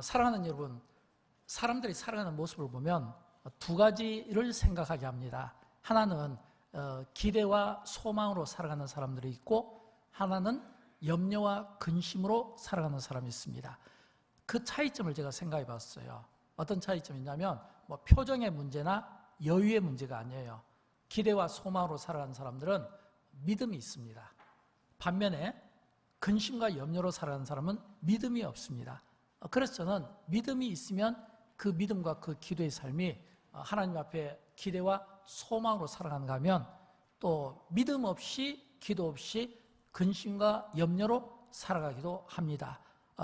사랑하는 여러분, 사람들이 살아가는 모습을 보면 두 가지를 생각하게 합니다. 하나는 기대와 소망으로 살아가는 사람들이 있고, 하나는 염려와 근심으로 살아가는 사람이 있습니다. 그 차이점을 제가 생각해 봤어요. 어떤 차이점이 있냐면 표정의 문제나 여유의 문제가 아니에요. 기대와 소망으로 살아가는 사람들은 믿음이 있습니다. 반면에 근심과 염려로 살아가는 사람은 믿음이 없습니다. 그래서 저는 믿음이 있으면 그 믿음과 그 기도의 삶이 하나님 앞에 기대와 소망으로 살아가는가 하면, 또 믿음 없이 기도 없이 근심과 염려로 살아가기도 합니다.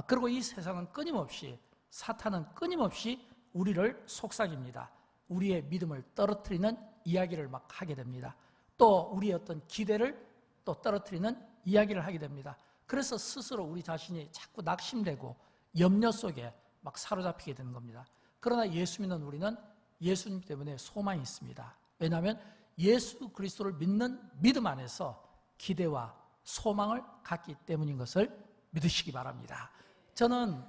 그리고 이 세상은 끊임없이, 사탄은 끊임없이 우리를 속삭입니다. 우리의 믿음을 떨어뜨리는 이야기를 막 하게 됩니다. 또 우리의 어떤 기대를 또 떨어뜨리는 이야기를 하게 됩니다. 그래서 스스로 우리 자신이 자꾸 낙심되고 염려 속에 막 사로잡히게 되는 겁니다. 그러나 예수 믿는 우리는 예수님 때문에 소망이 있습니다. 왜냐하면 예수 그리스도를 믿는 믿음 안에서 기대와 소망을 갖기 때문인 것을 믿으시기 바랍니다. 저는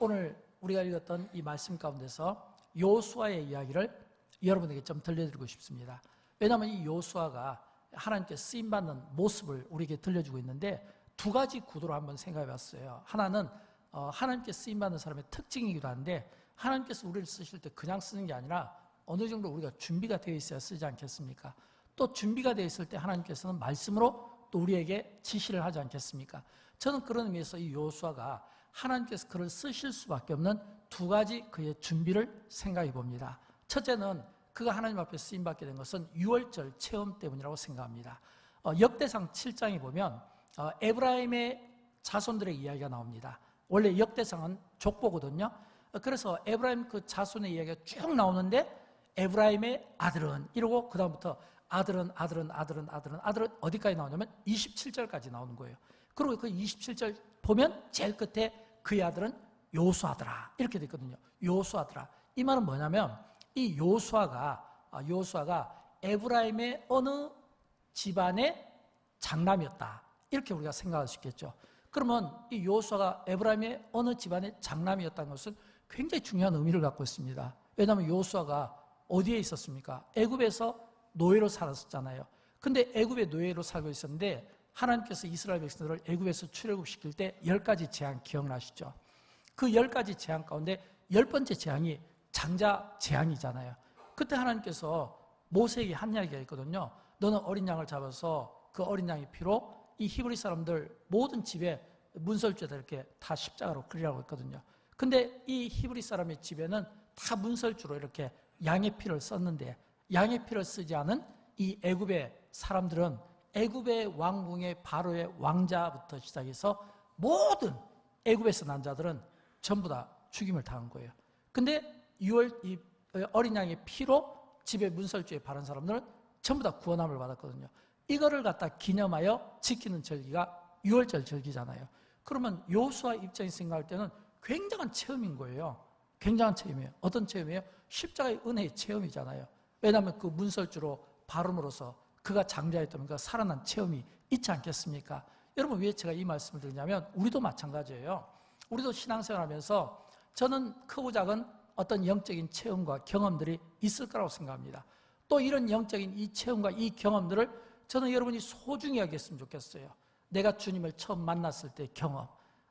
오늘 우리가 읽었던 이 말씀 가운데서 요수아의 이야기를 여러분에게 좀 들려드리고 싶습니다. 왜냐하면 이 요수아가 하나님께 쓰임받는 모습을 우리에게 들려주고 있는데, 두 가지 구도로 한번 생각해 봤어요. 하나는 하나님께 쓰임받는 사람의 특징이기도 한데, 하나님께서 우리를 쓰실 때 그냥 쓰는 게 아니라 어느 정도 우리가 준비가 되어 있어야 쓰지 않겠습니까? 또 준비가 되어 있을 때 하나님께서는 말씀으로 또 우리에게 지시를 하지 않겠습니까? 저는 그런 의미에서 이 요수아가 하나님께서 그를 쓰실 수밖에 없는 두 가지 그의 준비를 생각해 봅니다. 첫째는 그가 하나님 앞에 쓰임받게 된 것은 유월절 체험 때문이라고 생각합니다. 역대상 7장에 보면 에브라임의 자손들의 이야기가 나옵니다. 원래 역대상은 족보거든요. 그래서 에브라임 그 자손의 이야기가 쭉 나오는데, 에브라임의 아들은 이러고 그 다음부터 아들은 어디까지 나오냐면 27절까지 나오는 거예요. 그리고 그 27절 보면 제일 끝에 그의 아들은 요수아더라 이렇게 돼 있거든요. 요수아더라. 이 말은 뭐냐면 이 요수아가 에브라임의 어느 집안의 장남이었다, 이렇게 우리가 생각할 수 있겠죠. 그러면 이 요수아가 에브라임의 어느 집안의 장남이었다는 것은 굉장히 중요한 의미를 갖고 있습니다. 왜냐하면 요수아가 어디에 있었습니까? 애굽에서 노예로 살았었잖아요. 근데 애굽의 노예로 살고 있었는데, 하나님께서 이스라엘 백성들을 애굽에서 출애굽시킬 때 10가지 재앙 기억나시죠? 그 10가지 재앙 가운데 10번째 재앙이 장자 재앙이잖아요. 그때 하나님께서 모세에게 한 이야기가 있거든요. 너는 어린 양을 잡아서 그 어린 양의 피로 이 히브리 사람들 모든 집에 문설주에다 이렇게 다 십자가로 그리라고 했거든요. 근데 이 히브리 사람의 집에는 다 문설주로 이렇게 양의 피를 썼는데, 양의 피를 쓰지 않은 이 애굽의 사람들은 애굽의 왕궁의 바로의 왕자부터 시작해서 모든 애굽에서 난 자들은 전부 다 죽임을 당한 거예요. 근데 이 어린 양의 피로 집에 문설주에 바른 사람들은 전부 다 구원함을 받았거든요. 이거를 갖다 기념하여 지키는 절기가 유월절 절기잖아요. 그러면 요수아 입장에서 생각할 때는 굉장한 체험인 거예요. 굉장한 체험이에요. 어떤 체험이에요? 십자가의 은혜의 체험이잖아요. 왜냐하면 그 문설주로 바름으로써 그가 장자였다면 그가 살아난 체험이 있지 않겠습니까? 여러분, 왜 제가 이 말씀을 드리냐면 우리도 마찬가지예요. 우리도 신앙생활하면서 저는 크고 작은 어떤 영적인 체험과 경험들이 있을 거라고 생각합니다. 또 이런 영적인 이 체험과 이 경험들을 저는 여러분이 소중히 여겼으면 좋겠어요. 내가 주님을 처음 만났을 때 경험,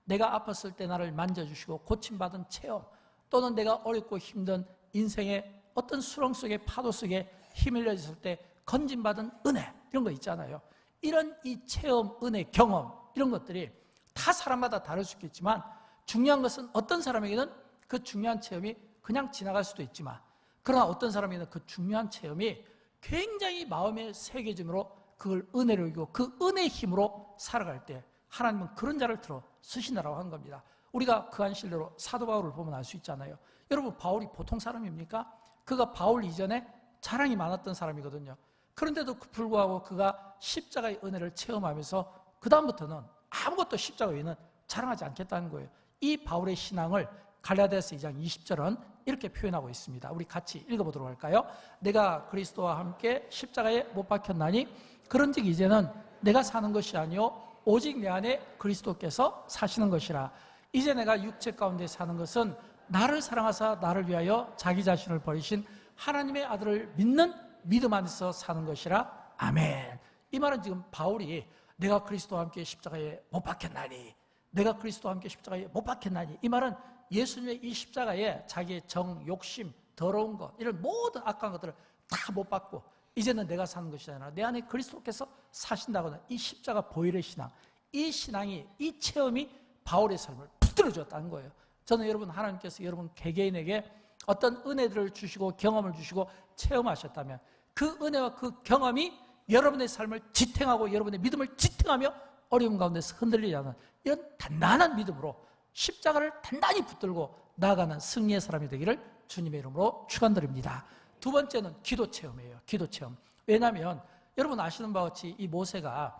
내가 아팠을 때 나를 만져주시고 고침받은 체험, 또는 내가 어렵고 힘든 인생의 어떤 수렁 속에 파도 속에 휘밀려 있을 때 건진받은 은혜, 이런 거 있잖아요. 이런 이 체험, 은혜, 경험, 이런 것들이 다 사람마다 다를 수 있겠지만, 중요한 것은 어떤 사람에게는 그 중요한 체험이 그냥 지나갈 수도 있지만, 그러나 어떤 사람에게는 그 중요한 체험이 굉장히 마음의 새겨짐으로 그걸 은혜로 이기고 그 은혜의 힘으로 살아갈 때 하나님은 그런 자를 들어 쓰신다라고 하는 겁니다. 우리가 그 안실대로 사도 바울을 보면 알 수 있잖아요. 여러분, 바울이 보통 사람입니까? 그가 바울 이전에 자랑이 많았던 사람이거든요. 그런데도 불구하고 그가 십자가의 은혜를 체험하면서 그 다음부터는 아무것도 십자가 외에는 자랑하지 않겠다는 거예요. 이 바울의 신앙을 갈라디아서 2장 20절은 이렇게 표현하고 있습니다. 우리 같이 읽어보도록 할까요? 내가 그리스도와 함께 십자가에 못 박혔나니 그런즉 이제는 내가 사는 것이 아니요 오직 내 안에 그리스도께서 사시는 것이라. 이제 내가 육체 가운데 사는 것은 나를 사랑하사 나를 위하여 자기 자신을 버리신 하나님의 아들을 믿는 믿음 안에서 사는 것이라. 아멘. 이 말은 지금 바울이 내가 그리스도와 함께 십자가에 못 박혔나니, 내가 그리스도와 함께 십자가에 못 박혔나니, 이 말은 예수님의 이 십자가에 자기의 정, 욕심, 더러운 것, 이런 모든 악한 것들을 다 못 받고 이제는 내가 사는 것이 아니라 내 안에 그리스도께서 사신다거나, 이 십자가 보혈의 신앙, 이 신앙이, 이 체험이 바울의 삶을 붙들어 줬다는 거예요. 저는 여러분, 하나님께서 여러분 개개인에게 어떤 은혜들을 주시고 경험을 주시고 체험하셨다면 그 은혜와 그 경험이 여러분의 삶을 지탱하고 여러분의 믿음을 지탱하며 어려움 가운데서 흔들리지 않는 이런 단단한 믿음으로 십자가를 단단히 붙들고 나아가는 승리의 사람이 되기를 주님의 이름으로 축원드립니다. 두 번째는 기도 체험이에요. 기도 체험. 왜냐하면 여러분 아시는 바와 같이 이 모세가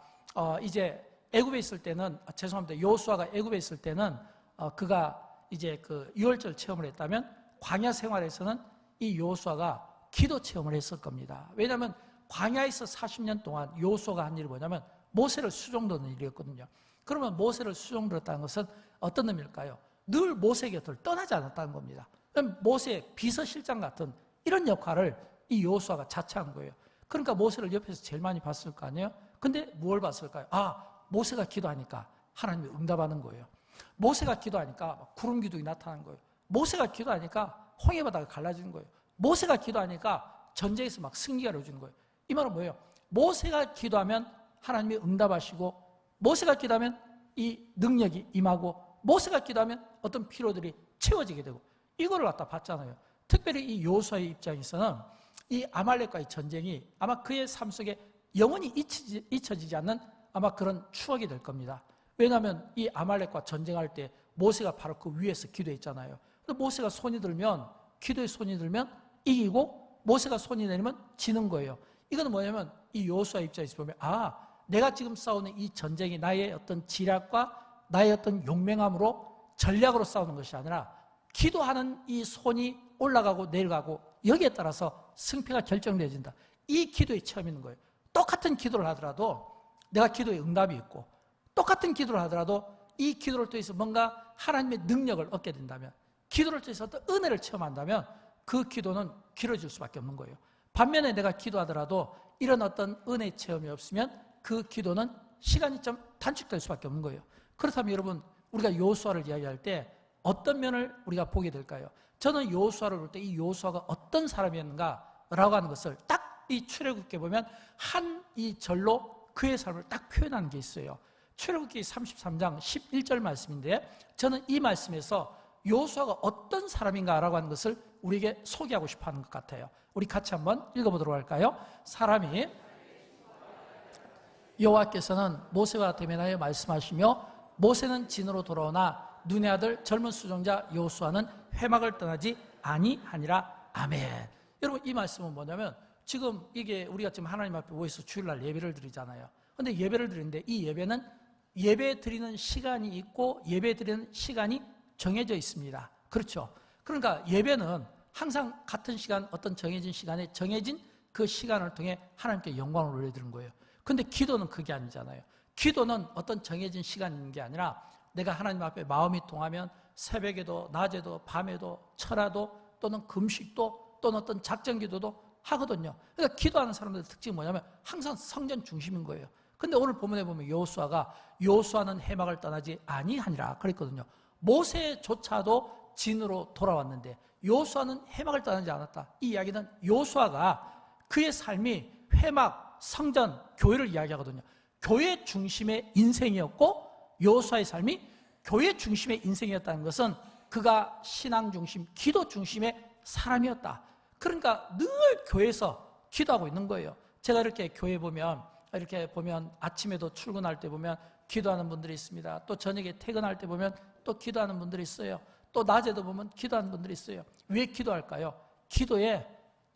이제 애굽에 있을 때는, 죄송합니다, 여호수아가 애굽에 있을 때는 그가 이제 그 유월절 체험을 했다면, 광야 생활에서는 이 여호수아가 기도 체험을 했을 겁니다. 왜냐하면 광야에서 40년 동안 여호수아가 한 일이 뭐냐면 모세를 수종드는 일이었거든요. 그러면 모세를 수종들었다는 것은 어떤 의미일까요? 늘 모세 곁을 떠나지 않았다는 겁니다. 모세의 비서실장 같은 이런 역할을 이 여호수아가 자처한 거예요. 그러니까 모세를 옆에서 제일 많이 봤을 거 아니에요? 근데 뭘 봤을까요? 모세가 기도하니까 하나님이 응답하는 거예요. 모세가 기도하니까 구름 기둥이 나타나는 거예요. 모세가 기도하니까 홍해바다가 갈라지는 거예요. 모세가 기도하니까 전쟁에서 막 승리가 이루어지는 거예요. 이 말은 뭐예요? 모세가 기도하면 하나님이 응답하시고, 모세가 기도하면 이 능력이 임하고, 모세가 기도하면 어떤 피로들이 채워지게 되고, 이거를 갖다 봤잖아요. 특별히 이 여호수아의 입장에서는 이 아말렉과의 전쟁이 아마 그의 삶 속에 영원히 잊혀지지 않는 아마 그런 추억이 될 겁니다. 왜냐하면 이 아말렉과 전쟁할 때 모세가 바로 그 위에서 기도했잖아요. 모세가 손이 들면, 기도에 손이 들면 이기고, 모세가 손이 내리면 지는 거예요. 이거는 뭐냐면 이 여호수아 입장에서 보면 내가 지금 싸우는 이 전쟁이 나의 어떤 지략과 나의 어떤 용맹함으로 전략으로 싸우는 것이 아니라 기도하는 이 손이 올라가고 내려가고 여기에 따라서 승패가 결정되어진다. 이 기도의 체험이 있는 거예요. 똑같은 기도를 하더라도 내가 기도에 응답이 있고, 똑같은 기도를 하더라도 이 기도를 통해서 뭔가 하나님의 능력을 얻게 된다면, 기도를 통해서 어떤 은혜를 체험한다면 그 기도는 길어질 수밖에 없는 거예요. 반면에 내가 기도하더라도 이런 어떤 은혜 체험이 없으면 그 기도는 시간이 좀 단축될 수밖에 없는 거예요. 그렇다면 여러분, 우리가 여호수아를 이야기할 때 어떤 면을 우리가 보게 될까요? 저는 여호수아를 볼 때 이 여호수아가 어떤 사람이었는가라고 하는 것을 딱 이 출애굽기에 보면 한 이 절로 그의 삶을 딱 표현하는 게 있어요. 출애굽기 33장 11절 말씀인데, 저는 이 말씀에서 여호수아가 어떤 사람인가라고 하는 것을 우리에게 소개하고 싶어 하는 것 같아요. 우리 같이 한번 읽어보도록 할까요? 사람이 여호와께서는 모세와 대면하여 말씀하시며, 모세는 진으로 돌아오나 눈의 아들 젊은 수종자 여호수아는 회막을 떠나지 아니하니라. 아멘. 여러분, 이 말씀은 뭐냐면, 지금 이게 우리가 지금 하나님 앞에 모여서 주일날 예배를 드리잖아요. 근데 예배를 드리는데 이 예배는 예배 드리는 시간이 있고 예배 드리는 시간이 정해져 있습니다. 그렇죠? 그러니까 예배는 항상 같은 시간, 어떤 정해진 시간에 정해진 그 시간을 통해 하나님께 영광을 올려드리는 거예요. 근데 기도는 그게 아니잖아요. 기도는 어떤 정해진 시간이 있는 게 아니라 내가 하나님 앞에 마음이 통하면 새벽에도 낮에도 밤에도 철야도 또는 금식도 또는 어떤 작전 기도도 하거든요. 그러니까 기도하는 사람들의 특징이 뭐냐면 항상 성전 중심인 거예요. 근데 오늘 본문에 보면 여호수아는 회막을 떠나지 아니하니라 그랬거든요. 모세조차도 진으로 돌아왔는데 여호수아는 회막을 떠나지 않았다. 이 이야기는 여호수아가 그의 삶이 회막, 성전, 교회를 이야기하거든요. 교회 중심의 인생이었고 여호수아의 삶이 교회 중심의 인생이었다는 것은 그가 신앙 중심, 기도 중심의 사람이었다. 그러니까 늘 교회에서 기도하고 있는 거예요. 제가 이렇게 교회 보면 아침에도 출근할 때 보면 기도하는 분들이 있습니다. 또 저녁에 퇴근할 때 보면 또 기도하는 분들이 있어요. 또 낮에도 보면 기도하는 분들이 있어요. 왜 기도할까요? 기도의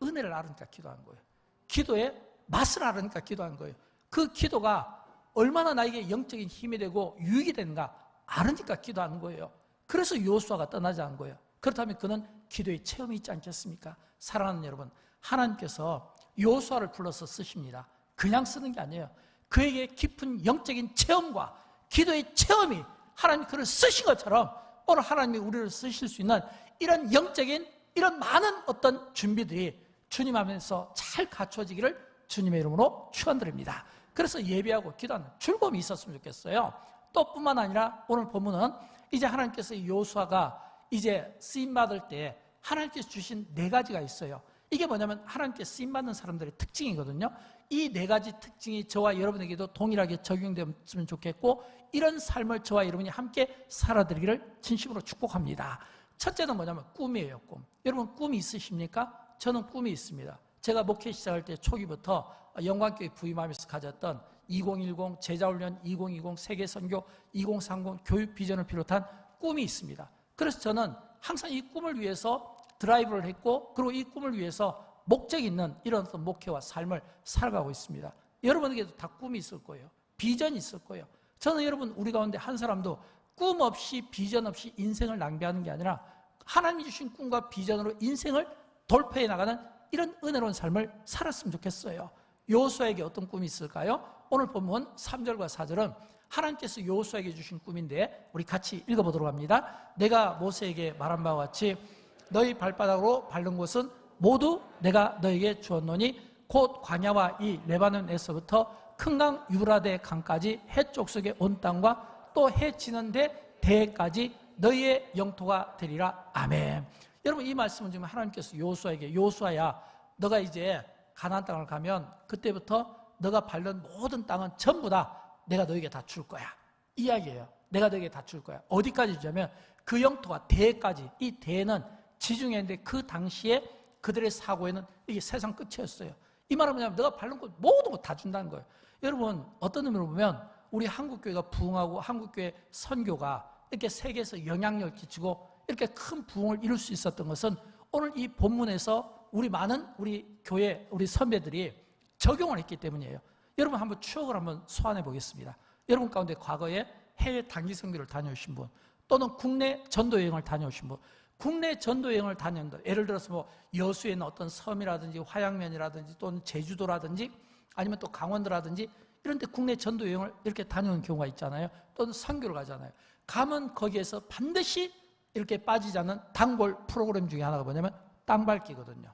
은혜를 알으니까 기도하는 거예요. 기도의 맛을 알으니까 기도하는 거예요. 그 기도가 얼마나 나에게 영적인 힘이 되고 유익이 되는가 알으니까 기도하는 거예요. 그래서 여호수아가 떠나지 않은 거예요. 그렇다면 그는 기도의 체험이 있지 않겠습니까? 사랑하는 여러분, 하나님께서 여호수아를 불러서 쓰십니다. 그냥 쓰는 게 아니에요. 그에게 깊은 영적인 체험과 기도의 체험이 하나님 그를 쓰신 것처럼 오늘 하나님이 우리를 쓰실 수 있는 이런 영적인 이런 많은 어떤 준비들이 주님 앞에서 잘 갖춰지기를 주님의 이름으로 축원드립니다. 그래서 예배하고 기도하는 즐거움이 있었으면 좋겠어요. 또 뿐만 아니라 오늘 본문은 이제 하나님께서 여호수아가 이제 쓰임받을 때 하나님께서 주신 4가지가 있어요. 이게 뭐냐면 하나님께 쓰임받는 사람들의 특징이거든요. 이 4가지 특징이 저와 여러분에게도 동일하게 적용되었으면 좋겠고, 이런 삶을 저와 여러분이 함께 살아드리기를 진심으로 축복합니다. 첫째는 뭐냐면 꿈이에요. 꿈. 여러분 꿈이 있으십니까? 저는 꿈이 있습니다. 제가 목회 시작할 때 초기부터 영광교회 부임하면서 가졌던 2010 제자훈련, 2020 세계선교, 2030 교육 비전을 비롯한 꿈이 있습니다. 그래서 저는 항상 이 꿈을 위해서 드라이브를 했고, 그리고 이 꿈을 위해서 목적 있는 이런 어떤 목회와 삶을 살아가고 있습니다. 여러분에게도 다 꿈이 있을 거예요. 비전이 있을 거예요. 저는 여러분 우리 가운데 한 사람도 꿈 없이 비전 없이 인생을 낭비하는 게 아니라 하나님이 주신 꿈과 비전으로 인생을 돌파해 나가는 이런 은혜로운 삶을 살았으면 좋겠어요. 여호수아에게 어떤 꿈이 있을까요? 오늘 본문 3절과 4절은 하나님께서 여호수아에게 주신 꿈인데 우리 같이 읽어보도록 합니다. 내가 모세에게 말한 바와 같이 너희 발바닥으로 밟는 곳은 모두 내가 너에게 주었노니 곧 광야와 이 레바논에서부터 큰 강 유브라데 강까지 해쪽 속의 온 땅과 또 해 지는 데 대까지 너희의 영토가 되리라. 아멘. 여러분 이 말씀은 지금 하나님께서 여호수아에게, 여호수아야 너가 이제 가나안 땅을 가면 그때부터 너가 밟는 모든 땅은 전부 다 내가 너에게 다 줄 거야. 이야기예요. 내가 너에게 다 줄 거야. 어디까지 주냐면 그 영토가 대까지. 이 대는 지중해인데 그 당시에 그들의 사고에는 이게 세상 끝이었어요. 이 말은 뭐냐면 너가 밟는 곳 모든 거 다 준다는 거예요. 여러분 어떤 의미로 보면 우리 한국교회가 부흥하고 한국교회 선교가 이렇게 세계에서 영향력을 끼치고 이렇게 큰 부흥을 이룰 수 있었던 것은 오늘 이 본문에서 우리 많은 우리 교회 우리 선배들이 적용을 했기 때문이에요. 여러분 한번 추억을 한번 소환해 보겠습니다. 여러분 가운데 과거에 해외 단기 선교를 다녀오신 분, 또는 국내 전도 여행을 다녀오신 분, 국내 전도 여행을 다녔는데 예를 들어서 뭐 여수에 있는 어떤 섬이라든지 화양면이라든지 또는 제주도라든지 아니면 또 강원도라든지 이런 데 국내 전도 여행을 이렇게 다녀오는 경우가 있잖아요. 또는 선교를 가잖아요. 가면 거기에서 반드시 이렇게 빠지지 않는 단골 프로그램 중에 하나가 뭐냐면 땅밟기거든요.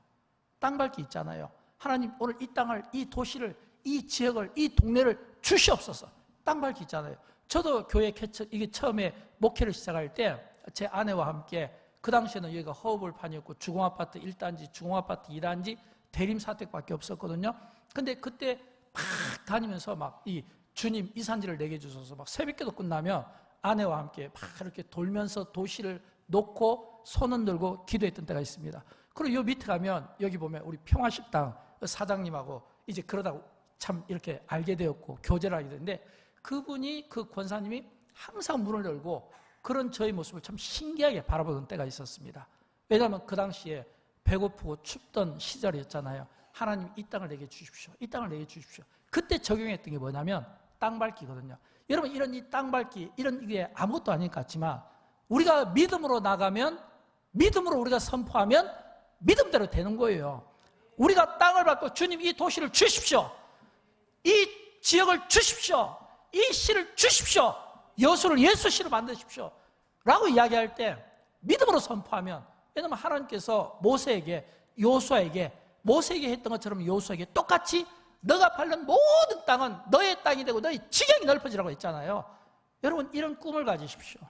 땅밟기 있잖아요. 하나님 오늘 이 땅을, 이 도시를, 이 지역을, 이 동네를 주시옵소서. 땅밟기 있잖아요. 저도 교회 이게 처음에 목회를 시작할 때 제 아내와 함께 그 당시에는 여기가 허브볼판이었고 주공아파트 1단지, 주공아파트 2단지, 대림사택밖에 없었거든요. 근데 그때 막 다니면서 막 이 주님 이 산지를 내게 주셔서 막 새벽기도 끝나면 아내와 함께 막 이렇게 돌면서 도시를 놓고 손은 들고 기도했던 때가 있습니다. 그리고 요 밑에 가면 여기 보면 우리 평화식당 사장님하고 이제 그러다가 참 이렇게 알게 되었고 교제를 하게 됐는데 그분이 그 권사님이 항상 문을 열고 그런 저희 모습을 참 신기하게 바라보던 때가 있었습니다. 왜냐하면 그 당시에 배고프고 춥던 시절이었잖아요. 하나님 이 땅을 내게 주십시오. 이 땅을 내게 주십시오. 그때 적용했던 게 뭐냐면 땅밟기거든요. 여러분 이런 이 땅밟기 이런 게 아무것도 아닌 것 같지만 우리가 믿음으로 나가면 믿음으로 우리가 선포하면 믿음대로 되는 거예요. 우리가 땅을 밟고 주님 이 도시를 주십시오. 이 지역을 주십시오. 이 시를 주십시오. 여수를 예수시로 만드십시오 라고 이야기할 때 믿음으로 선포하면, 왜냐하면 하나님께서 모세에게 여호수아에게 모세에게 했던 것처럼 여호수아에게 똑같이 너가 밟는 모든 땅은 너의 땅이 되고 너의 지경이 넓어지라고 했잖아요. 여러분 이런 꿈을 가지십시오.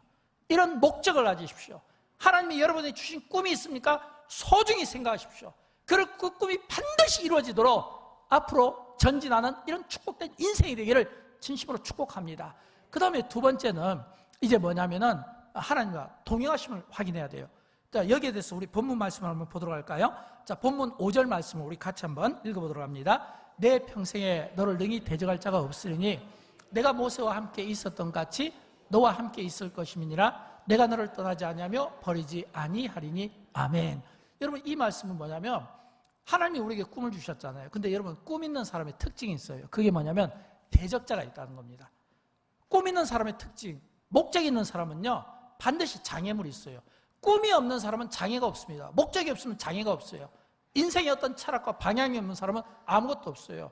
이런 목적을 가지십시오. 하나님이 여러분에게 주신 꿈이 있습니까? 소중히 생각하십시오. 그리고 그 꿈이 반드시 이루어지도록 앞으로 전진하는 이런 축복된 인생이 되기를 진심으로 축복합니다. 그 다음에 두 번째는 이제 뭐냐면은 하나님과 동행하심을 확인해야 돼요. 자, 여기에 대해서 우리 본문 말씀을 한번 보도록 할까요? 자, 본문 5절 말씀을 우리 같이 한번 읽어보도록 합니다. 내 평생에 너를 능히 대적할 자가 없으리니 내가 모세와 함께 있었던 같이 너와 함께 있을 것임이니라. 내가 너를 떠나지 아니하며 버리지 아니하리니. 아멘. 여러분 이 말씀은 뭐냐면 하나님이 우리에게 꿈을 주셨잖아요. 근데 여러분 꿈 있는 사람의 특징이 있어요. 그게 뭐냐면 대적자가 있다는 겁니다. 꿈 있는 사람의 특징, 목적이 있는 사람은요 반드시 장애물이 있어요. 꿈이 없는 사람은 장애가 없습니다. 목적이 없으면 장애가 없어요. 인생의 어떤 철학과 방향이 없는 사람은 아무것도 없어요.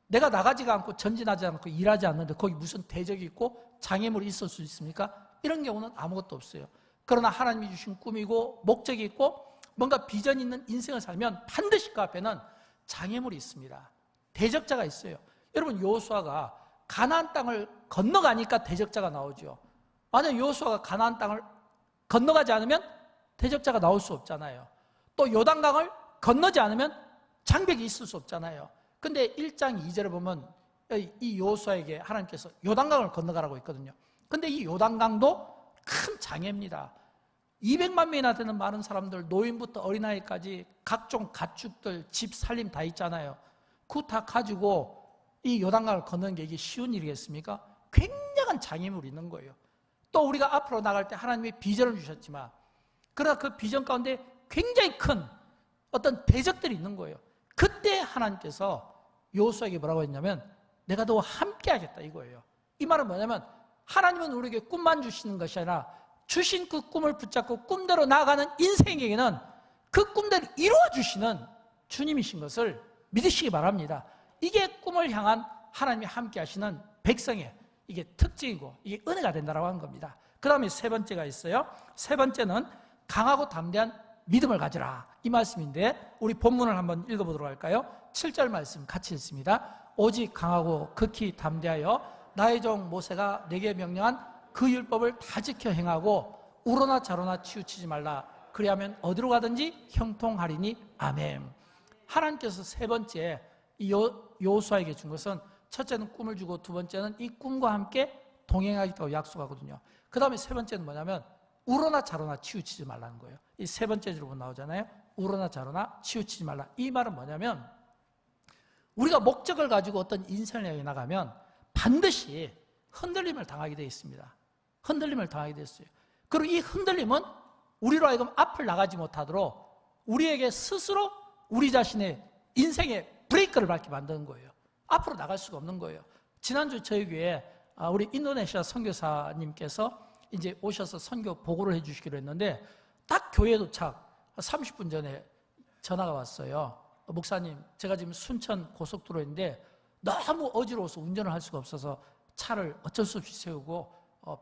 내가 나가지가 않고 전진하지 않고 일하지 않는데 거기 무슨 대적이 있고 장애물이 있을 수 있습니까? 이런 경우는 아무것도 없어요. 그러나 하나님이 주신 꿈이고 목적이 있고 뭔가 비전이 있는 인생을 살면 반드시 그 앞에는 장애물이 있습니다. 대적자가 있어요. 여러분, 여호수아가 가나안 땅을 건너가니까 대적자가 나오죠. 만약 여호수아가 가나안 땅을 건너가지 않으면 대적자가 나올 수 없잖아요. 또 요단강을 건너지 않으면 장벽이 있을 수 없잖아요. 근데 1장 2절에 보면 이 여호수아에게 하나님께서 요단강을 건너가라고 했거든요. 근데 이 요단강도 큰 장애입니다. 200만 명이나 되는 많은 사람들, 노인부터 어린아이까지 각종 가축들, 집 살림 다 있잖아요. 그거 다 가지고 이 요단강을 건너는 게 이게 쉬운 일이겠습니까? 굉장한 장애물이 있는 거예요. 또 우리가 앞으로 나갈 때 하나님이 비전을 주셨지만, 그러나 그 비전 가운데 굉장히 큰 어떤 대적들이 있는 거예요. 그때 하나님께서 여호수아에게 뭐라고 했냐면 내가 너와 함께 하겠다 이거예요. 이 말은 뭐냐면 하나님은 우리에게 꿈만 주시는 것이 아니라 주신 그 꿈을 붙잡고 꿈대로 나아가는 인생에게는 그 꿈대로 이루어주시는 주님이신 것을 믿으시기 바랍니다. 이게 꿈을 향한 하나님이 함께 하시는 백성의 이게 특징이고 이게 은혜가 된다고 하는 겁니다. 그 다음에 세 번째가 있어요. 세 번째는 강하고 담대한 믿음을 가지라, 이 말씀인데 우리 본문을 한번 읽어보도록 할까요? 7절 말씀 같이 읽습니다. 오직 강하고 극히 담대하여 나의 종 모세가 내게 명령한 그 율법을 다 지켜 행하고 우로나 좌로나 치우치지 말라. 그리하면 어디로 가든지 형통하리니. 아멘. 하나님께서 세 번째 이 여호수아에게 준 것은 첫째는 꿈을 주고 두 번째는 이 꿈과 함께 동행하겠다고 약속하거든요. 그 다음에 세 번째는 뭐냐면 우로나 좌로나 치우치지 말라는 거예요. 이 세 번째 줄로 나오잖아요. 우로나 좌로나 치우치지 말라. 이 말은 뭐냐면 우리가 목적을 가지고 어떤 인생을 향해 나가면 반드시 흔들림을 당하게 되어 있습니다. 흔들림을 당하게 됐어요. 그리고 이 흔들림은 우리로 하여금 앞을 나가지 못하도록 우리에게 스스로 우리 자신의 인생의 브레이크를 밟게 만드는 거예요. 앞으로 나갈 수가 없는 거예요. 지난주 저희 교회에 우리 인도네시아 선교사님께서 이제 오셔서 선교 보고를 해주시기로 했는데 딱 교회 도착 30분 전에 전화가 왔어요. 목사님, 제가 지금 순천 고속도로인데 너무 어지러워서 운전을 할 수가 없어서 차를 어쩔 수 없이 세우고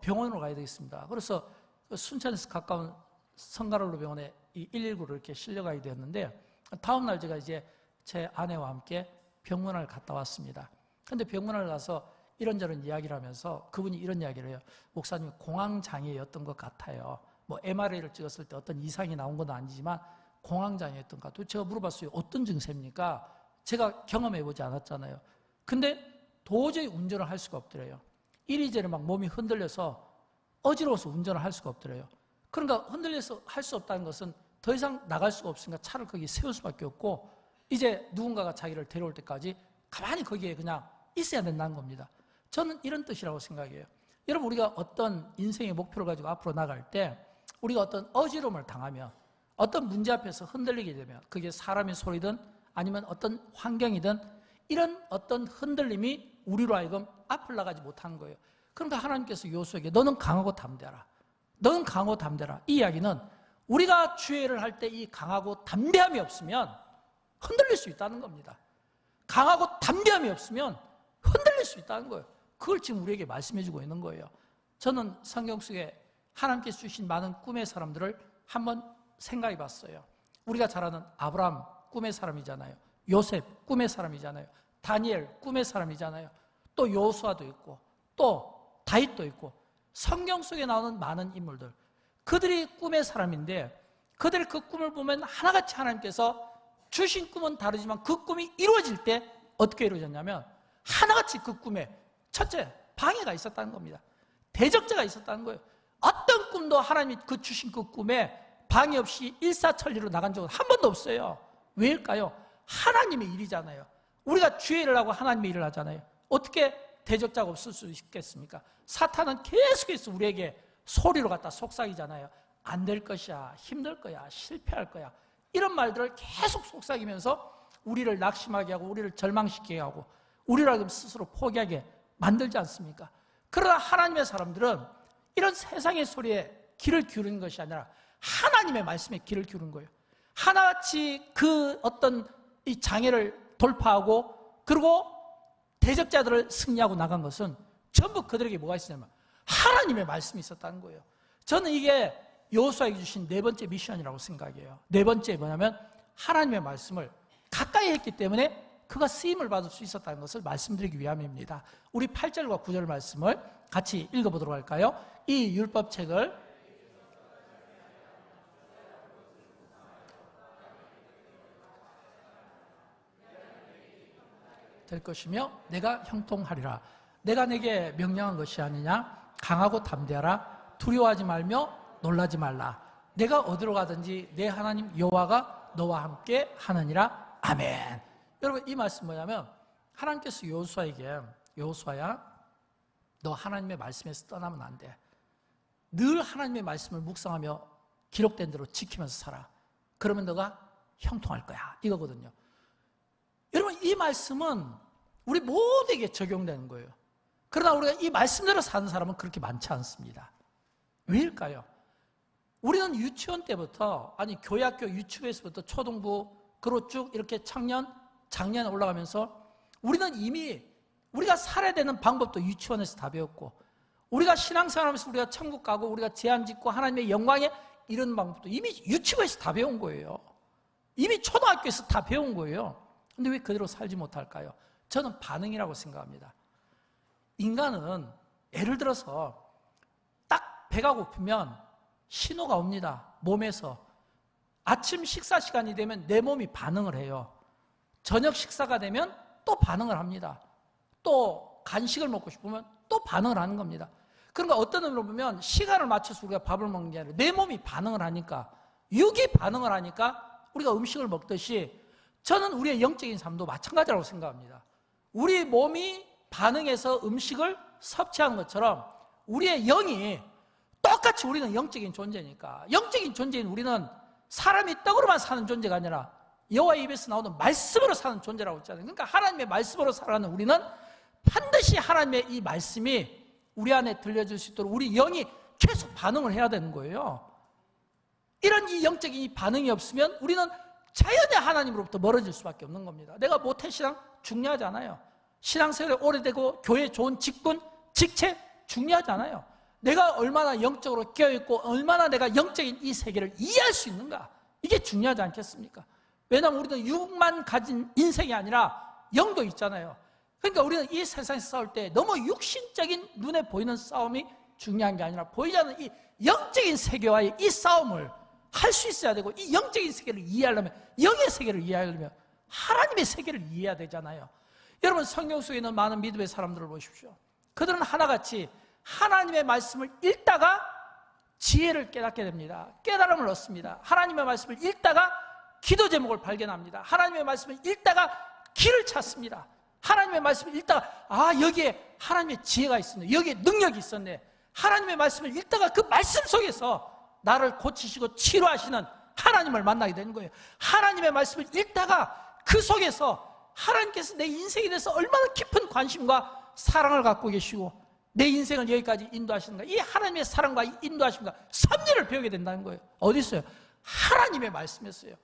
병원으로 가야 되겠습니다. 그래서 순천에서 가까운 성가로로 병원에 이 119로 이렇게 실려가게 되었는데 다음 날 제가 이제 제 아내와 함께 병문안을 갔다 왔습니다. 근데 병문안을 가서 이런저런 이야기를 하면서 그분이 이런 이야기를 해요. 목사님, 공황장애였던 것 같아요. 뭐 MRI를 찍었을 때 어떤 이상이 나온 건 아니지만 공황장애였던 것 같아요. 제가 물어봤어요. 어떤 증세입니까? 제가 경험해보지 않았잖아요. 근데 도저히 운전을 할 수가 없더래요. 이리저리 막 몸이 흔들려서 어지러워서 운전을 할 수가 없더래요. 그러니까 흔들려서 할 수 없다는 것은 더 이상 나갈 수가 없으니까 차를 거기 세울 수밖에 없고 이제 누군가가 자기를 데려올 때까지 가만히 거기에 그냥 있어야 된다는 겁니다. 저는 이런 뜻이라고 생각해요. 여러분, 우리가 어떤 인생의 목표를 가지고 앞으로 나갈 때 우리가 어떤 어지러움을 당하면 어떤 문제 앞에서 흔들리게 되면 그게 사람의 소리든 아니면 어떤 환경이든 이런 어떤 흔들림이 우리로 하여금 앞을 나가지 못하는 거예요. 그러니까 하나님께서 여호수아에게 너는 강하고 담대하라. 너는 강하고 담대하라. 이 이야기는 우리가 주의를 할 때 이 강하고 담대함이 없으면 흔들릴 수 있다는 겁니다. 강하고 담대함이 없으면 흔들릴 수 있다는 거예요. 그걸 지금 우리에게 말씀해 주고 있는 거예요. 저는 성경 속에 하나님께서 주신 많은 꿈의 사람들을 한번 생각해 봤어요. 우리가 잘 아는 아브라함 꿈의 사람이잖아요. 요셉 꿈의 사람이잖아요. 다니엘 꿈의 사람이잖아요. 또 여호수아도 있고 또 다윗도 있고 성경 속에 나오는 많은 인물들, 그들이 꿈의 사람인데 그들의 그 꿈을 보면 하나같이 하나님께서 주신 꿈은 다르지만 그 꿈이 이루어질 때 어떻게 이루어졌냐면 하나같이 그 꿈에 첫째, 방해가 있었다는 겁니다. 대적자가 있었다는 거예요. 어떤 꿈도 하나님이 그 주신 그 꿈에 방해 없이 일사천리로 나간 적은 한 번도 없어요. 왜일까요? 하나님의 일이잖아요. 우리가 주의 일을 하고 하나님의 일을 하잖아요. 어떻게 대적자가 없을 수 있겠습니까? 사탄은 계속해서 우리에게 소리로 갖다 속삭이잖아요. 안 될 것이야, 힘들 거야, 실패할 거야, 이런 말들을 계속 속삭이면서 우리를 낙심하게 하고 우리를 절망시키게 하고 우리를 스스로 포기하게 만들지 않습니까? 그러나 하나님의 사람들은 이런 세상의 소리에 귀를 기울이는 것이 아니라 하나님의 말씀에 귀를 기울이는 거예요. 하나같이 그 어떤 이 장애를 돌파하고 그리고 대적자들을 승리하고 나간 것은 전부 그들에게 뭐가 있었냐면 하나님의 말씀이 있었다는 거예요. 저는 이게 여호수아에게 주신 네 번째 미션이라고 생각해요. 네 번째 뭐냐면 하나님의 말씀을 가까이 했기 때문에 그가 쓰임을 받을 수 있었다는 것을 말씀드리기 위함입니다. 우리 8절과 9절 말씀을 같이 읽어보도록 할까요? 이 율법책을 될 것이며 내가 형통하리라. 내가 내게 명령한 것이 아니냐? 강하고 담대하라. 두려워하지 말며 놀라지 말라. 내가 어디로 가든지 내 하나님 여호와가 너와 함께 하느니라. 아멘. 여러분, 이 말씀 뭐냐면 하나님께서 여호수아에게, 여호수아야, 너 하나님의 말씀에서 떠나면 안 돼. 늘 하나님의 말씀을 묵상하며 기록된 대로 지키면서 살아. 그러면 너가 형통할 거야, 이거거든요. 여러분, 이 말씀은 우리 모두에게 적용되는 거예요. 그러나 우리가 이 말씀대로 사는 사람은 그렇게 많지 않습니다. 왜일까요? 우리는 유치원 때부터, 아니 교회학교 유치부에서부터 초등부, 그리고 쭉 이렇게 작년에 올라가면서 우리는 이미 우리가 살아야 되는 방법도 유치원에서 다 배웠고, 우리가 신앙생활하면서 우리가 천국 가고 우리가 제한 짓고 하나님의 영광에 이런 방법도 이미 유치부에서 다 배운 거예요. 이미 초등학교에서 다 배운 거예요. 근데 왜 그대로 살지 못할까요? 저는 반응이라고 생각합니다. 인간은 예를 들어서 딱 배가 고프면 신호가 옵니다. 몸에서. 아침 식사 시간이 되면 내 몸이 반응을 해요. 저녁 식사가 되면 또 반응을 합니다. 또 간식을 먹고 싶으면 또 반응을 하는 겁니다. 그러니까 어떤 의미로 보면 시간을 맞춰서 우리가 밥을 먹는 게 아니라 내 몸이 반응을 하니까, 육이 반응을 하니까 우리가 음식을 먹듯이 저는 우리의 영적인 삶도 마찬가지라고 생각합니다. 우리 몸이 반응해서 음식을 섭취하는 것처럼 우리의 영이 똑같이, 우리는 영적인 존재니까, 영적인 존재인 우리는 사람이 떡으로만 사는 존재가 아니라 여호와의 입에서 나오는 말씀으로 사는 존재라고 했잖아요. 그러니까 하나님의 말씀으로 살아가는 우리는 반드시 하나님의 이 말씀이 우리 안에 들려질 수 있도록 우리 영이 계속 반응을 해야 되는 거예요. 이런 이 영적인 이 반응이 없으면 우리는 자연히 하나님으로부터 멀어질 수밖에 없는 겁니다. 내가 모태신앙 중요하지 않아요. 신앙생활이 오래되고 교회에 좋은 직분, 직책 중요하지 않아요. 내가 얼마나 영적으로 깨어있고 얼마나 내가 영적인 이 세계를 이해할 수 있는가, 이게 중요하지 않겠습니까? 왜냐하면 우리는 육만 가진 인생이 아니라 영도 있잖아요. 그러니까 우리는 이 세상에서 싸울 때 너무 육신적인 눈에 보이는 싸움이 중요한 게 아니라 보이지 않는 이 영적인 세계와의 이 싸움을 할 수 있어야 되고, 이 영적인 세계를 이해하려면, 영의 세계를 이해하려면 하나님의 세계를 이해해야 되잖아요. 여러분, 성경 속에 있는 많은 믿음의 사람들을 보십시오. 그들은 하나같이 하나님의 말씀을 읽다가 지혜를 깨닫게 됩니다. 깨달음을 얻습니다. 하나님의 말씀을 읽다가 기도 제목을 발견합니다. 하나님의 말씀을 읽다가 길을 찾습니다. 하나님의 말씀을 읽다가, 아, 여기에 하나님의 지혜가 있었네, 여기에 능력이 있었네. 하나님의 말씀을 읽다가 그 말씀 속에서 나를 고치시고 치료하시는 하나님을 만나게 되는 거예요. 하나님의 말씀을 읽다가 그 속에서 하나님께서 내 인생에 대해서 얼마나 깊은 관심과 사랑을 갖고 계시고 내 인생을 여기까지 인도하시는가, 이 하나님의 사랑과 이 인도하심과 섭리를 배우게 된다는 거예요. 어디 있어요? 하나님의 말씀이었어요.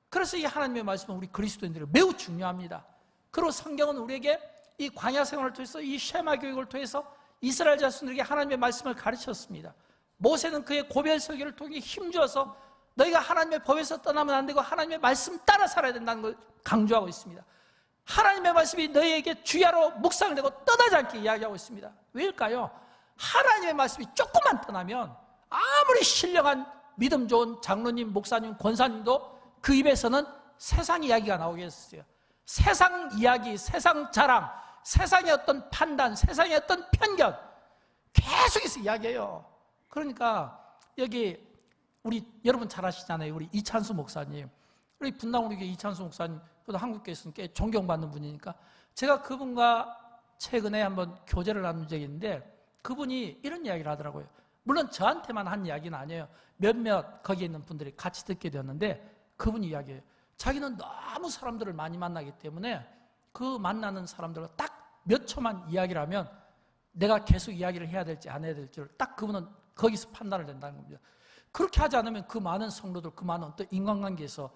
그래서 이 하나님의 말씀은 우리 그리스도인들이 매우 중요합니다. 그리고 성경은 우리에게 이 광야 생활을 통해서, 이 쉐마 교육을 통해서 이스라엘 자손들에게 하나님의 말씀을 가르쳤습니다. 모세는 그의 고별 설교를 통해 힘주어서 너희가 하나님의 법에서 떠나면 안 되고 하나님의 말씀 따라 살아야 된다는 걸 강조하고 있습니다. 하나님의 말씀이 너희에게 주야로 묵상되고 떠나지 않게 이야기하고 있습니다. 왜일까요? 하나님의 말씀이 조금만 떠나면 아무리 신령한 믿음 좋은 장로님, 목사님, 권사님도 그 입에서는 세상 이야기가 나오겠어요. 세상 이야기, 세상 자랑, 세상의 어떤 판단, 세상의 어떤 편견 계속해서 이야기해요. 그러니까 여기 우리 여러분 잘 아시잖아요. 우리 이찬수 목사님, 우리 분당 우리 교회 이찬수 목사님, 그것도 한국교회에서는 꽤 존경받는 분이니까 제가 그분과 최근에 한번 교제를 나눈 적이 있는데 그분이 이런 이야기를 하더라고요. 물론 저한테만 한 이야기는 아니에요. 몇몇 거기에 있는 분들이 같이 듣게 되었는데 그분이 이야기해요. 자기는 너무 사람들을 많이 만나기 때문에 그 만나는 사람들과 딱 몇 초만 이야기를 하면 내가 계속 이야기를 해야 될지 안 해야 될지를 딱 그분은 거기서 판단을 된다는 겁니다. 그렇게 하지 않으면 그 많은 성도들, 그 많은 어떤 인간관계에서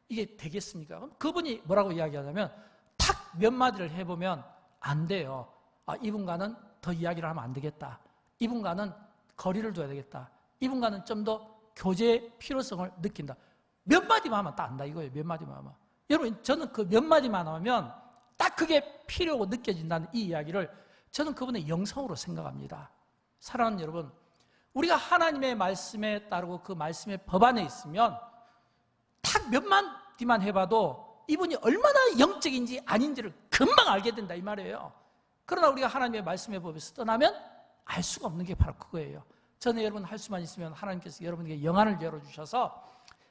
이게 되겠습니까? 그분이 뭐라고 이야기하냐면 탁 몇 마디를 해보면 안 돼요. 아, 이분과는 더 이야기를 하면 안 되겠다. 이분과는 거리를 둬야 되겠다. 이분과는 좀 더 교제의 필요성을 느낀다. 몇 마디만 하면 딱 안다 이거예요. 몇 마디만 하면. 여러분, 저는 그 몇 마디만 하면 딱 그게 필요하고 느껴진다는 이 이야기를 저는 그분의 영성으로 생각합니다. 사랑하는 여러분, 우리가 하나님의 말씀에 따르고 그 말씀의 법 안에 있으면 딱 몇 마디만 해봐도 이분이 얼마나 영적인지 아닌지를 금방 알게 된다 이 말이에요. 그러나 우리가 하나님의 말씀의 법에서 떠나면 알 수가 없는 게 바로 그거예요. 저는 여러분 할 수만 있으면 하나님께서 여러분에게 영안을 열어주셔서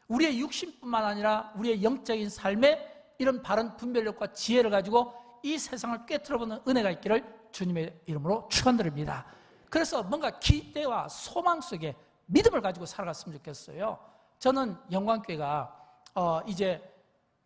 우리의 육신뿐만 아니라 우리의 영적인 삶에 이런 바른 분별력과 지혜를 가지고 이 세상을 꿰뚫어보는 은혜가 있기를 주님의 이름으로 축원드립니다. 그래서 뭔가 기대와 소망 속에 믿음을 가지고 살아갔으면 좋겠어요. 저는 영광교회가 이제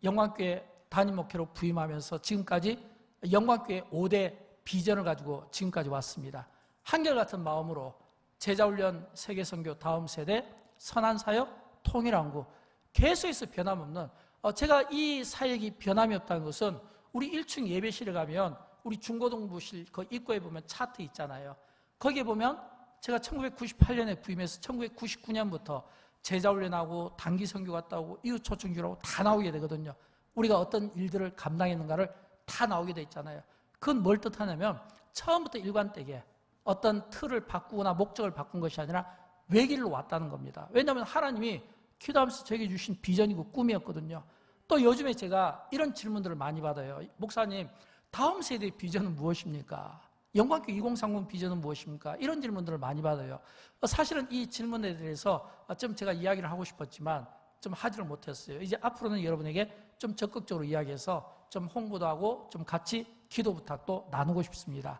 영광교회 담임 목회로 부임하면서 지금까지 영광교회 5대 비전을 가지고 지금까지 왔습니다. 한결같은 마음으로 제자훈련, 세계선교, 다음 세대, 선한사역, 통일한국 계속해서 변함없는 제가 이 사역이 변함이 없다는 것은 우리 1층 예배실에 가면 우리 중고등부실 그 입구에 보면 차트 있잖아요. 거기에 보면 제가 1998년에 부임해서 1999년부터 제자훈련하고 단기선교 갔다 오고 이웃초청교라고 다 나오게 되거든요. 우리가 어떤 일들을 감당했는가를 다 나오게 돼 있잖아요. 그건 뭘 뜻하냐면 처음부터 일관되게 어떤 틀을 바꾸거나 목적을 바꾼 것이 아니라 외길로 왔다는 겁니다. 왜냐하면 하나님이 기도하면서 저에게 주신 비전이고 꿈이었거든요. 또 요즘에 제가 이런 질문들을 많이 받아요. 목사님, 다음 세대의 비전은 무엇입니까? 영광교회 2030 비전은 무엇입니까? 이런 질문들을 많이 받아요. 사실은 이 질문에 대해서 좀 제가 이야기를 하고 싶었지만 좀 하지를 못했어요. 이제 앞으로는 여러분에게 좀 적극적으로 이야기해서 좀 홍보도 하고 좀 같이 기도 부탁도 나누고 싶습니다.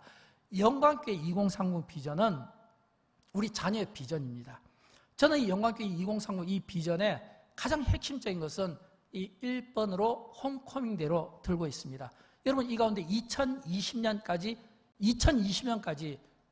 영광교회 2030 비전은 우리 자녀의 비전입니다. 저는 이 영광교회 2030 이 비전의 가장 핵심적인 것은 이 1번으로 홈커밍대로 들고 있습니다. 여러분, 이 가운데 2020년까지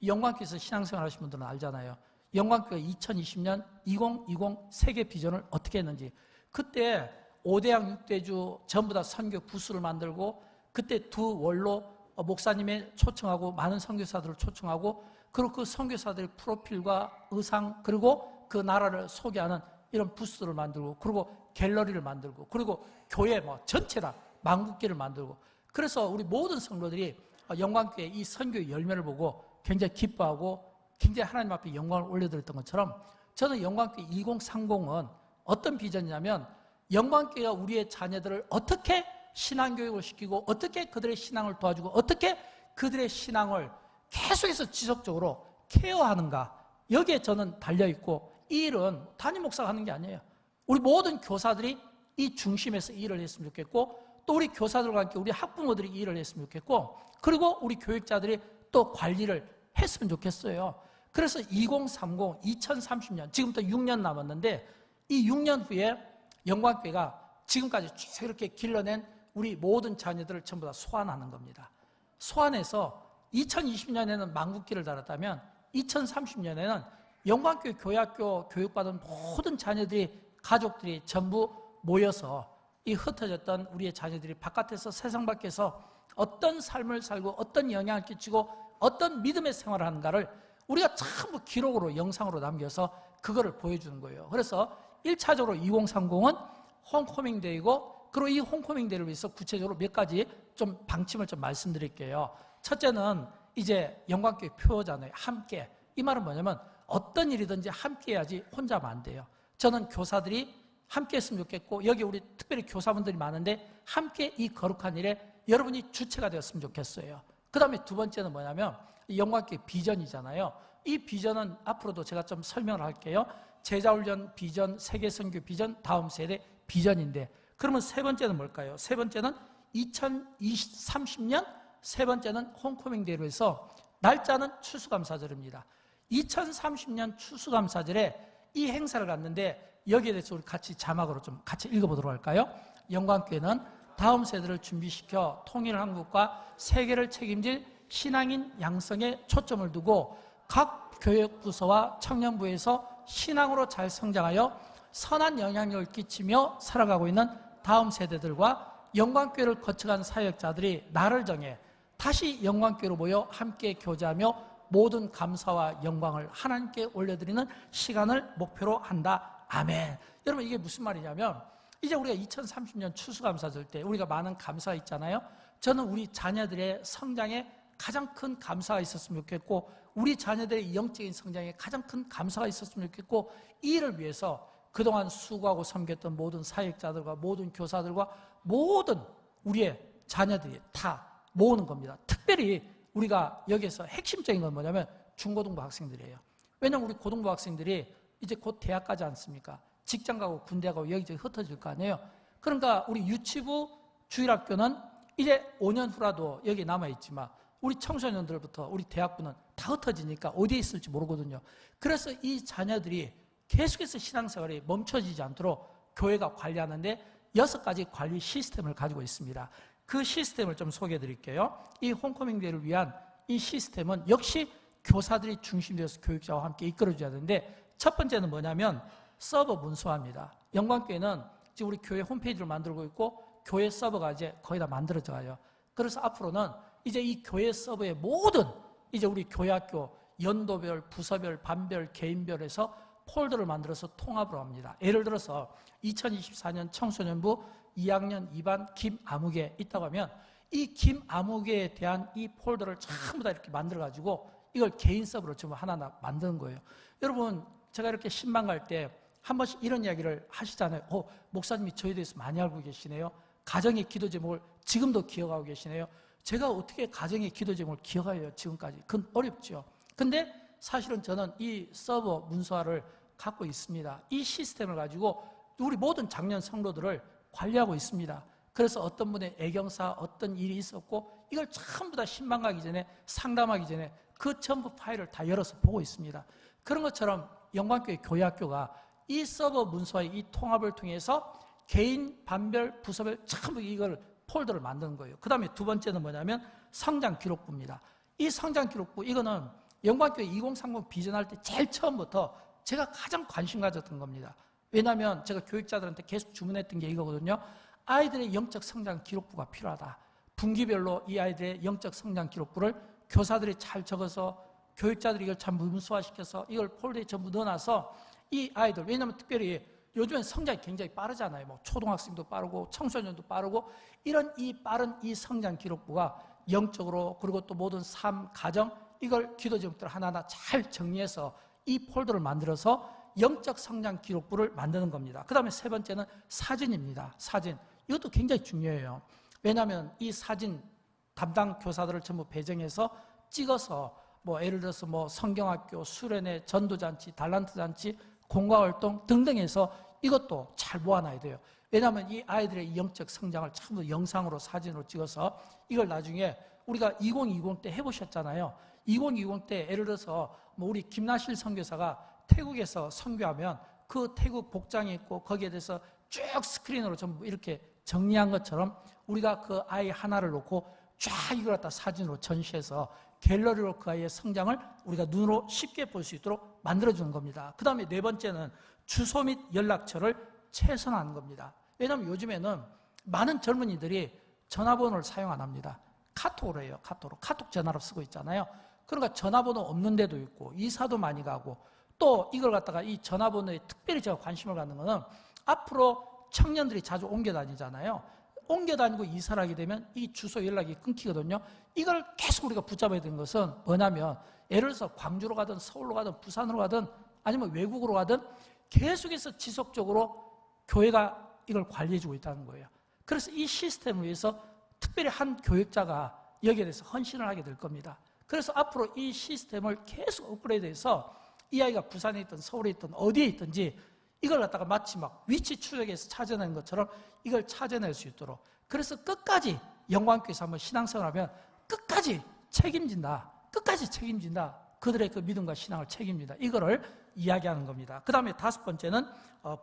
영광교회에서 신앙생활 하신 분들은 알잖아요. 영광교회 2020년 2020 세계 비전을 어떻게 했는지. 그때 5대양 6대주 전부 다 선교 부스를 만들고 그때 두 원로 목사님의 초청하고 많은 선교사들을 초청하고 그리고 그 선교사들의 프로필과 의상 그리고 그 나라를 소개하는 이런 부스를 만들고 그리고 갤러리를 만들고 그리고 교회 전체 다 만국기를 만들고 그래서 우리 모든 성도들이 영광교회 이 선교의 열매를 보고 굉장히 기뻐하고 굉장히 하나님 앞에 영광을 올려드렸던 것처럼 저는 영광교회 2030은 어떤 비전이냐면 영광교회가 우리의 자녀들을 어떻게 신앙교육을 시키고 어떻게 그들의 신앙을 도와주고 어떻게 그들의 신앙을 계속해서 지속적으로 케어하는가 여기에 저는 달려있고 이 일은 담임 목사가 하는 게 아니에요. 우리 모든 교사들이 이 중심에서 이 일을 했으면 좋겠고 또 우리 교사들과 함께 우리 학부모들이 이 일을 했으면 좋겠고 그리고 우리 교육자들이 또 관리를 했으면 좋겠어요. 그래서 2030, 2030년 지금부터 6년 남았는데 이 6년 후에 영광교회가 지금까지 쭉 이렇게 길러낸 우리 모든 자녀들을 전부 다 소환하는 겁니다. 소환해서 2020년에는 만국기를 달았다면 2030년에는 영광교회 교회학교 교육받은 모든 자녀들이 가족들이 전부 모여서 이 흩어졌던 우리의 자녀들이 바깥에서 세상 밖에서 어떤 삶을 살고 어떤 영향을 끼치고 어떤 믿음의 생활을 하는가를 우리가 전부 기록으로 영상으로 남겨서 그거를 보여주는 거예요. 그래서 1차적으로 2030은 홈커밍데이고 그리고 이 홈커밍데이를 위해서 구체적으로 몇 가지 좀 방침을 좀 말씀드릴게요. 첫째는 이제 영광교회 표어잖아요. 함께. 이 말은 뭐냐면 어떤 일이든지 함께 해야지 혼자 하면 안 돼요. 저는 교사들이 함께 했으면 좋겠고 여기 우리 특별히 교사분들이 많은데 함께 이 거룩한 일에 여러분이 주체가 되었으면 좋겠어요. 그 다음에 두 번째는 뭐냐면 영광교회 비전이잖아요. 이 비전은 앞으로도 제가 좀 설명을 할게요. 제자훈련 비전, 세계선교 비전, 다음 세대 비전인데 그러면 세 번째는 뭘까요? 세 번째는 2030년 세 번째는 홈커밍데이로 해서 날짜는 추수감사절입니다. 2030년 추수감사절에 이 행사를 갖는데 여기에 대해서 우리 같이 자막으로 좀 같이 읽어보도록 할까요? 영광교회는 다음 세대를 준비시켜 통일 한국과 세계를 책임질 신앙인 양성에 초점을 두고 각 교육부서와 청년부에서 신앙으로 잘 성장하여 선한 영향력을 끼치며 살아가고 있는 다음 세대들과 영광교회를 거쳐간 사역자들이 날을 정해 다시 영광교회로 모여 함께 교제하며 모든 감사와 영광을 하나님께 올려드리는 시간을 목표로 한다. 아멘. 여러분 이게 무슨 말이냐면 이제 우리가 2030년 추수감사 줄 때 우리가 많은 감사가 있잖아요. 저는 우리 자녀들의 성장에 가장 큰 감사가 있었으면 좋겠고 우리 자녀들의 영적인 성장에 가장 큰 감사가 있었으면 좋겠고 이 일을 위해서 그동안 수고하고 섬겼던 모든 사역자들과 모든 교사들과 모든 우리의 자녀들이 다 모으는 겁니다. 특별히 우리가 여기서 핵심적인 건 뭐냐면 중고등부 학생들이에요. 왜냐하면 우리 고등부 학생들이 이제 곧 대학 가지 않습니까? 직장 가고 군대 가고 여기저기 흩어질 거 아니에요. 그러니까 우리 유치부 주일학교는 이제 5년 후라도 여기 남아있지만 우리 청소년들부터 우리 대학부는 다 흩어지니까 어디에 있을지 모르거든요. 그래서 이 자녀들이 계속해서 신앙생활이 멈춰지지 않도록 교회가 관리하는데 6가지 관리 시스템을 가지고 있습니다. 그 시스템을 좀 소개해 드릴게요. 이 홈커밍 데이를 위한 이 시스템은 역시 교사들이 중심되어서 교육자와 함께 이끌어줘야 되는데 첫 번째는 뭐냐면 서버 문서화입니다. 영광교회는 지금 우리 교회 홈페이지를 만들고 있고 교회 서버가 이제 거의 다 만들어져 가요. 그래서 앞으로는 이제 이 교회 서버의 모든 이제 우리 교회학교 연도별, 부서별, 반별, 개인별에서 폴더를 만들어서 통합으로 합니다. 예를 들어서 2024년 청소년부 2학년 2반 김아무개 있다고 하면 이 김아무개에 대한 이 폴더를 전부 다 이렇게 만들어가지고 이걸 개인 서버로 전부 하나 만드는 거예요. 여러분 제가 이렇게 신방 갈 때 한 번씩 이런 이야기를 하시잖아요. 목사님이 저에 대해서 많이 알고 계시네요. 가정의 기도 제목을 지금도 기억하고 계시네요. 제가 어떻게 가정의 기도 제목을 기억해요 지금까지? 그건 어렵죠. 근데 사실은 저는 이 서버 문서화를 갖고 있습니다. 이 시스템을 가지고 우리 모든 장년 성도들을 관리하고 있습니다. 그래서 어떤 분의 애경사, 어떤 일이 있었고 이걸 전부 다 신방 가기 전에 상담하기 전에 그 전부 파일을 다 열어서 보고 있습니다. 그런 것처럼 영광교회 교회학교가 이 서버 문서의 이 통합을 통해서 개인, 반별, 부서별 전부 이걸 폴더를 만드는 거예요. 그 다음에 두 번째는 뭐냐면 성장 기록부입니다. 이 성장 기록부 이거는 영광교회 2030 비전할 때 제일 처음부터 제가 가장 관심 가졌던 겁니다. 왜냐하면 제가 교육자들한테 계속 주문했던 게 이거거든요. 아이들의 영적 성장 기록부가 필요하다. 분기별로 이 아이들의 영적 성장 기록부를 교사들이 잘 적어서 교육자들이 이걸 잘 문서화시켜서 이걸 폴더에 전부 넣어놔서 이 아이들, 왜냐하면 특별히 요즘엔 성장이 굉장히 빠르잖아요. 뭐 초등학생도 빠르고 청소년도 빠르고 이런 이 빠른 이 성장 기록부가 영적으로 그리고 또 모든 삶, 가정 이걸 기도 제목들 하나하나 잘 정리해서 이 폴더를 만들어서 영적 성장 기록부를 만드는 겁니다. 그 다음에 세 번째는 사진입니다. 사진. 이것도 굉장히 중요해요. 왜냐하면 이 사진 담당 교사들을 전부 배정해서 찍어서 뭐 예를 들어서 뭐 성경학교, 수련회, 전도잔치, 달란트잔치, 공과활동 등등해서 이것도 잘 모아놔야 돼요. 왜냐하면 이 아이들의 영적 성장을 전부 영상으로 사진으로 찍어서 이걸 나중에 우리가 2020 때 해보셨잖아요. 2020 때 예를 들어서 뭐 우리 김나실 선교사가 태국에서 선교하면 그 태국 복장이 있고 거기에 대해서 쭉 스크린으로 전부 이렇게 정리한 것처럼 우리가 그 아이 하나를 놓고 쫙 이걸 갖다 사진으로 전시해서 갤러리로 그 아이의 성장을 우리가 눈으로 쉽게 볼 수 있도록 만들어주는 겁니다. 그 다음에 네 번째는 주소 및 연락처를 최소화하는 겁니다. 왜냐하면 요즘에는 많은 젊은이들이 전화번호를 사용 안 합니다. 카톡으로 해요. 카톡 전화로 쓰고 있잖아요. 그러니까 전화번호 없는 데도 있고 이사도 많이 가고 또 이걸 갖다가 이 전화번호에 특별히 제가 관심을 갖는 거는 앞으로 청년들이 자주 옮겨 다니잖아요. 옮겨 다니고 이사를 하게 되면 이 주소 연락이 끊기거든요. 이걸 계속 우리가 붙잡아야 되는 것은 뭐냐면 예를 들어서 광주로 가든 서울로 가든 부산으로 가든 아니면 외국으로 가든 계속해서 지속적으로 교회가 이걸 관리해주고 있다는 거예요. 그래서 이 시스템을 위해서 특별히 한 교육자가 여기에 대해서 헌신을 하게 될 겁니다. 그래서 앞으로 이 시스템을 계속 업그레이드해서 이 아이가 부산에 있든 서울에 있든 어디에 있든지 이걸 갖다가 마치 막 위치 추적해서 찾아내는 것처럼 이걸 찾아낼 수 있도록 그래서 끝까지 영광교회에서 한번 신앙생활하면 끝까지 책임진다. 그들의 그 믿음과 신앙을 책임진다. 이거를 이야기하는 겁니다. 그 다음에 다섯 번째는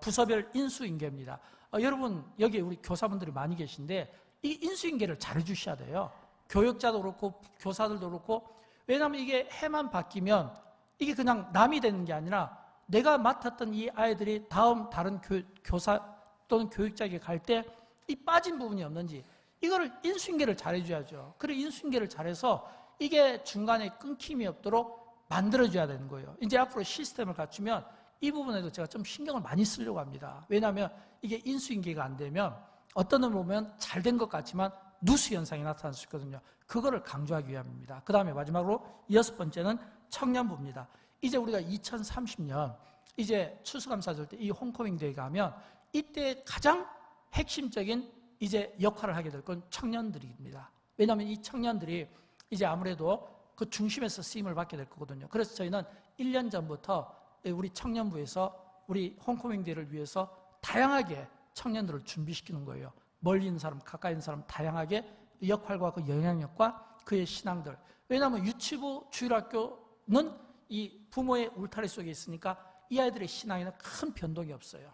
부서별 인수인계입니다. 여러분 여기 우리 교사분들이 많이 계신데 이 인수인계를 잘해 주셔야 돼요. 교육자도 그렇고 교사들도 그렇고 왜냐하면 이게 해만 바뀌면 이게 그냥 남이 되는 게 아니라 내가 맡았던 이 아이들이 다음 다른 교사 또는 교육자에게 갈 때 이 빠진 부분이 없는지 이거를 인수인계를 잘해줘야죠. 그리고 인수인계를 잘해서 이게 중간에 끊김이 없도록 만들어줘야 되는 거예요. 이제 앞으로 시스템을 갖추면 이 부분에도 제가 좀 신경을 많이 쓰려고 합니다. 왜냐하면 이게 인수인계가 안 되면 어떤 의미로 보면 잘 된 것 같지만 누수 현상이 나타날 수 있거든요. 그거를 강조하기 위함입니다. 그 다음에 마지막으로 6번째는 청년부입니다. 이제 우리가 2030년 이제 추수감사절 때 이 홈커밍 데이가 하면 이때 가장 핵심적인 이제 역할을 하게 될 건 청년들입니다. 왜냐하면 이 청년들이 이제 아무래도 그 중심에서 쓰임을 받게 될 거거든요. 그래서 저희는 1년 전부터 우리 청년부에서 우리 홈커밍 데이를 위해서 다양하게 청년들을 준비시키는 거예요. 멀리 있는 사람, 가까이 있는 사람 다양하게 역할과 그 영향력과 그의 신앙들. 왜냐하면 유치부, 주일학교는 이 부모의 울타리 속에 있으니까 이 아이들의 신앙에는 큰 변동이 없어요.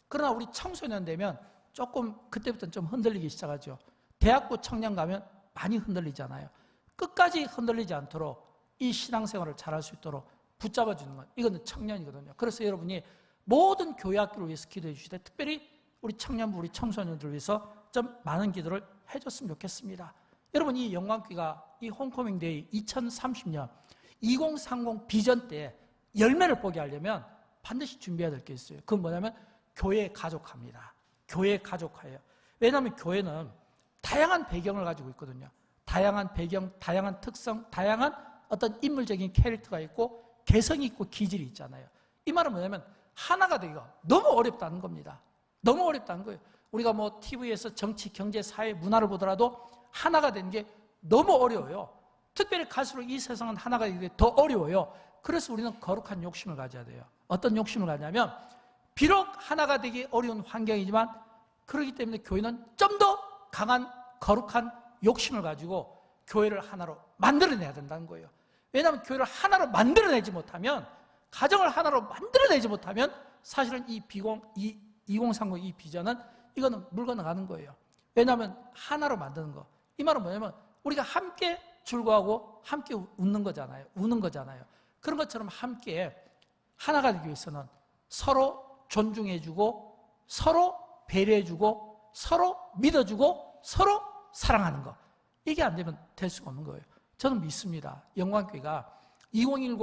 그러나 우리 청소년 되면 조금 그때부터는 좀 흔들리기 시작하죠. 대학교 청년 가면 많이 흔들리잖아요. 끝까지 흔들리지 않도록 이 신앙생활을 잘할 수 있도록 붙잡아주는 것, 이거는 청년이거든요. 그래서 여러분이 모든 교회 학교를 위해서 기도해 주시되 특별히 우리 청년부, 우리 청소년들을 위해서 좀 많은 기도를 해줬으면 좋겠습니다. 여러분, 이 영광교회가 이 홈커밍 데이 2030년 2030 비전 때 열매를 보게 하려면 반드시 준비해야 될 게 있어요. 그건 뭐냐면 교회 가족화입니다. 교회 가족화예요. 왜냐하면 교회는 다양한 배경을 가지고 있거든요. 다양한 배경, 다양한 특성, 다양한 어떤 인물적인 캐릭터가 있고 개성이 있고 기질이 있잖아요. 이 말은 뭐냐면 하나가 되기가 너무 어렵다는 겁니다. 너무 어렵다는 거예요. 우리가 뭐 TV에서 정치, 경제, 사회, 문화를 보더라도 하나가 되는 게 너무 어려워요. 특별히 갈수록 이 세상은 하나가 되는 게 더 어려워요. 그래서 우리는 거룩한 욕심을 가져야 돼요. 어떤 욕심을 가냐면 비록 하나가 되기 어려운 환경이지만 그렇기 때문에 교회는 좀 더 강한 거룩한 욕심을 가지고 교회를 하나로 만들어내야 된다는 거예요. 왜냐하면 교회를 하나로 만들어내지 못하면, 가정을 하나로 만들어내지 못하면 사실은 이 2030 이 비전은 이거는 물 건너가는 거예요. 왜냐하면 하나로 만드는 거. 이 말은 뭐냐면 우리가 함께 즐거워하고 함께 웃는 거잖아요. 우는 거잖아요. 그런 것처럼 함께 하나가 되기 위해서는 서로 존중해주고 서로 배려해주고 서로 믿어주고 서로 사랑하는 거. 이게 안 되면 될 수가 없는 거예요. 저는 믿습니다. 영광교회가 2010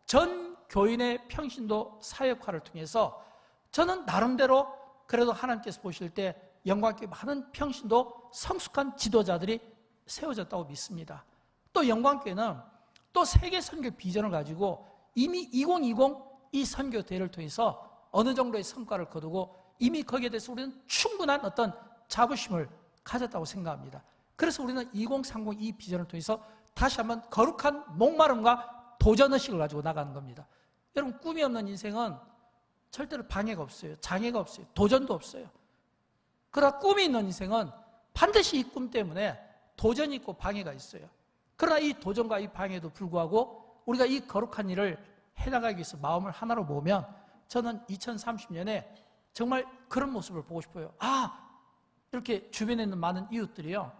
전 교인의 평신도 사역화를 통해서 저는 나름대로 그래도 하나님께서 보실 때 영광교회 많은 평신도 성숙한 지도자들이 세워졌다고 믿습니다. 또 영광교회는 또 세계 선교 비전을 가지고 이미 2020 이 선교 대회를 통해서 어느 정도의 성과를 거두고 이미 거기에 대해서 우리는 충분한 어떤 자부심을 가졌다고 생각합니다. 그래서 우리는 2030 이 비전을 통해서 다시 한번 거룩한 목마름과 도전의식을 가지고 나가는 겁니다. 여러분, 꿈이 없는 인생은 절대로 방해가 없어요. 장애가 없어요. 도전도 없어요. 그러나 꿈이 있는 인생은 반드시 이 꿈 때문에 도전이 있고 방해가 있어요. 그러나 이 도전과 이 방해에도 불구하고 우리가 이 거룩한 일을 해나가기 위해서 마음을 하나로 모으면 저는 2030년에 정말 그런 모습을 보고 싶어요. 이렇게 주변에 있는 많은 이웃들이요.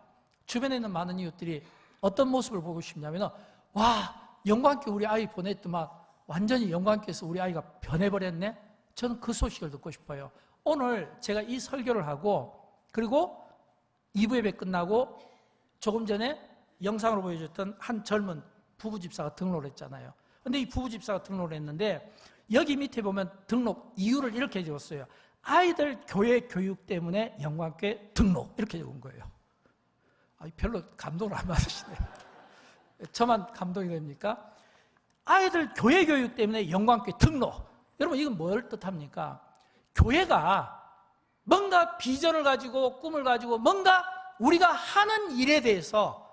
주변에 있는 많은 이웃들이 어떤 모습을 보고 싶냐면, 영광교회 우리 아이 보냈더만 완전히 영광교회에서 우리 아이가 변해버렸네? 저는 그 소식을 듣고 싶어요. 오늘 제가 이 설교를 하고 그리고 2부 예배 끝나고 조금 전에 영상으로 보여줬던 한 젊은 부부 집사가 등록을 했잖아요. 근데 이 부부 집사가 등록을 했는데 여기 밑에 보면 등록 이유를 이렇게 적었어요. 아이들 교회 교육 때문에 영광교회 등록, 이렇게 적은 거예요. 별로 감동을 안 받으시네요. 저만 감동이 됩니까? 아이들 교회 교육 때문에 영광교회 등록. 여러분, 이건 뭘 뜻합니까? 교회가 뭔가 비전을 가지고 꿈을 가지고 뭔가 우리가 하는 일에 대해서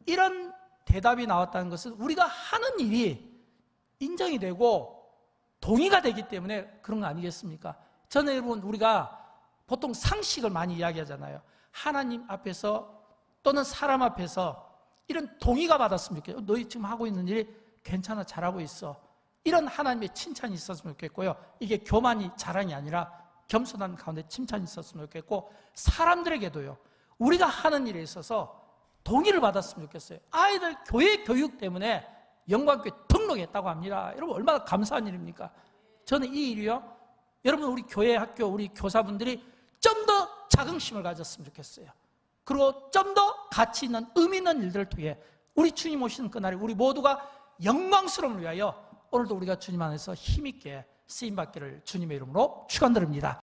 이런 대답이 나왔다는 것은 우리가 하는 일이 인정이 되고 동의가 되기 때문에 그런 거 아니겠습니까? 저는 여러분, 우리가 보통 상식을 많이 이야기하잖아요. 하나님 앞에서 또는 사람 앞에서 이런 동의가 받았으면 좋겠어요. 너희 지금 하고 있는 일이 괜찮아, 잘하고 있어. 이런 하나님의 칭찬이 있었으면 좋겠고요. 이게 교만이 자랑이 아니라 겸손한 가운데 칭찬이 있었으면 좋겠고, 사람들에게도요, 우리가 하는 일에 있어서 동의를 받았으면 좋겠어요. 아이들 교회 교육 때문에 영광교회 등록했다고 합니다. 여러분, 얼마나 감사한 일입니까? 저는 이 일이요, 여러분, 우리 교회 학교 우리 교사분들이 좀 더 자긍심을 가졌으면 좋겠어요. 그리고 좀 더 가치 있는 의미 있는 일들을 통해 우리 주님 오시는 그날에 우리 모두가 영광스러움을 위하여 오늘도 우리가 주님 안에서 힘있게 쓰임받기를 주님의 이름으로 축원드립니다.